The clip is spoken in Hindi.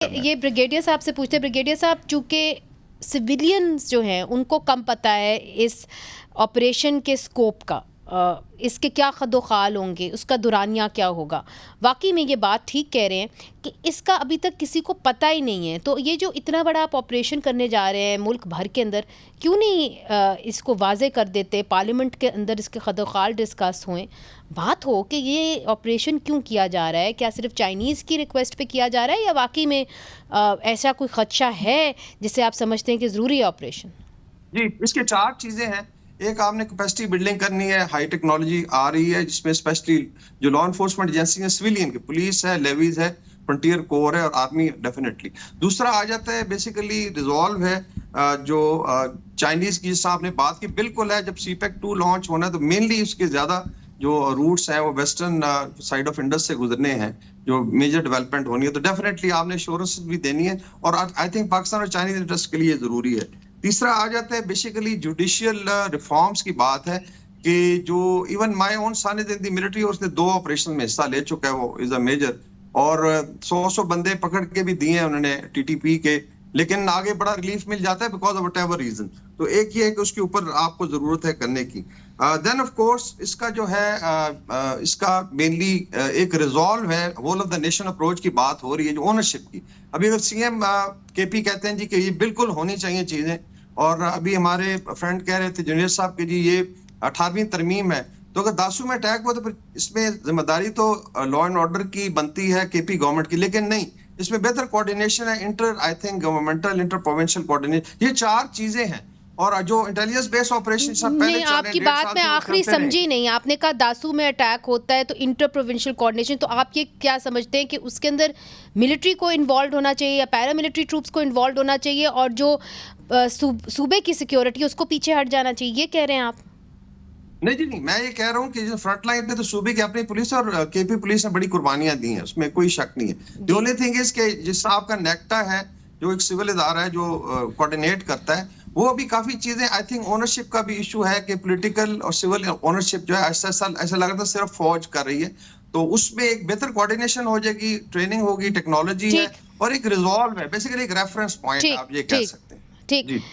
करना है। ये ब्रिगेडियर साहब से पूछते हैं। ब्रिगेडियर साहब, चूंकि सिविलियंस जो हैं उनको कम पता है इस ऑपरेशन के स्कोप का, इसके क्या खदोखाल होंगे, उसका दुरानिया क्या होगा। वाकई में ये बात ठीक कह रहे हैं कि इसका अभी तक किसी को पता ही नहीं है। तो ये जो इतना बड़ा आप ऑपरेशन करने जा रहे हैं मुल्क भर के अंदर, क्यों नहीं इसको वाजे कर देते, पार्लियामेंट के अंदर इसके खदोखाल डिस्कस हुए, बात हो कि ये ऑपरेशन क्यों किया जा रहा है। क्या सिर्फ चाइनीज़ की रिक्वेस्ट पे किया जा रहा है या वाकई में ऐसा कोई खदशा है जिससे आप समझते हैं कि ज़रूरी है ऑपरेशन? जी, इसके 4 चीजें हैं। एक, आपने कैपेसिटी बिल्डिंग करनी है, हाई टेक्नोलॉजी आ रही है जिसमें स्पेशली जो लॉ एनफोर्समेंट एजेंसी है, सिविलियन की, पुलिस है, लेवीज है, फ्रंटियर कोर है और आर्मी डेफिनेटली। दूसरा आ जाता है बेसिकली रिजॉल्व है जो चाइनीज की, जिससे आपने बात की, बिल्कुल है। जब सीपेक 2 लॉन्च होना है तो मेनली उसके ज्यादा जो रूट्स हैं वो वेस्टर्न साइड ऑफ इंडस से गुजरने हैं, जो मेजर डेवलपमेंट होनी है, तो डेफिनेटली आपने एश्योरेंस भी देनी है और आई थिंक पाकिस्तान और चाइनीज इंटरेस्ट के लिए जरूरी है। तीसरा आ जाता है बेसिकली जुडिशियल रिफॉर्म्स की बात है कि जो even my own son is in the military और उसने 2 ऑपरेशन में हिस्सा ले चुका है, वो इज अ मेजर, और 100 बंदे पकड़ के भी दिए हैं उन्होंने टीटीपी के, लेकिन आगे बड़ा रिलीफ मिल जाता है बिकॉज ऑफ व्हाटएवर रीजन। तो एक ये है कि उसके ऊपर आपको जरूरत है करने की। देन ऑफ कोर्स इसका जो है इसका मेनली एक रिजॉल्व है, whole of the nation approach की बात हो रही है, जो ओनरशिप की। अभी अगर सीएम केपी कहते हैं जी कि ये बिल्कुल होनी चाहिए चीजें, और अभी हमारे फ्रेंड कह रहे थे जूनियर साहब के जी ये 18वीं तरमीम है, तो अगर दासू में अटैक हुआ तो फिर इसमें जिम्मेदारी तो लॉ एंड ऑर्डर की बनती है केपी गवर्नमेंट की, लेकिन नहीं, इसमें बेहतर कोऑर्डिनेशन है, inter I think governmental inter provincial coordination, ये 4 चीजें हैं। और जो इंटेलिजेंस बेस्ड ऑपरेशन सब पहले नहीं, चल रहे हैं, आपकी 1.5 बात साल मैं से वो आखिरी चलते रहे। समझी नहीं। आपने कहा दासू में अटैक होता है तो इंटर प्रोविंशियल कोऑर्डिनेशन, तो आप ये क्या समझते हैं कि उसके अंदर मिलिट्री को इन्वॉल्व होना चाहिए या पैरामिलिट्री ट्रूप्स को इन्वॉल्व होना चाहिए और जो सूबे की सिक्योरिटी उसको पीछे हट जाना चाहिए, ये कह रहे हैं आप? नहीं जी नहीं, मैं ये कह रहा हूँ कि जो फ्रंट लाइन पे तो सूबे की अपनी पुलिस और केपी पुलिस ने बड़ी कुर्बानियां दी हैं, उसमें कोई शक नहीं है। द ओनली थिंग इज कि जिस तरह आपका नेक्टा है जो एक सिविल इदारा है जो कोऑर्डिनेट करता है, वो अभी काफी चीजें, आई थिंक ओनरशिप का भी इशू है कि पॉलिटिकल और सिविल ओनरशिप जो है ऐसा लग रहा था सिर्फ फौज कर रही है, तो उसमें एक बेहतर कोऑर्डिनेशन हो जाएगी, ट्रेनिंग होगी, टेक्नोलॉजी है और एक रिजॉल्व है, बेसिकली एक रेफरेंस पॉइंट ठीक आप ये कह ठीक सकते हैं ठीक। जी।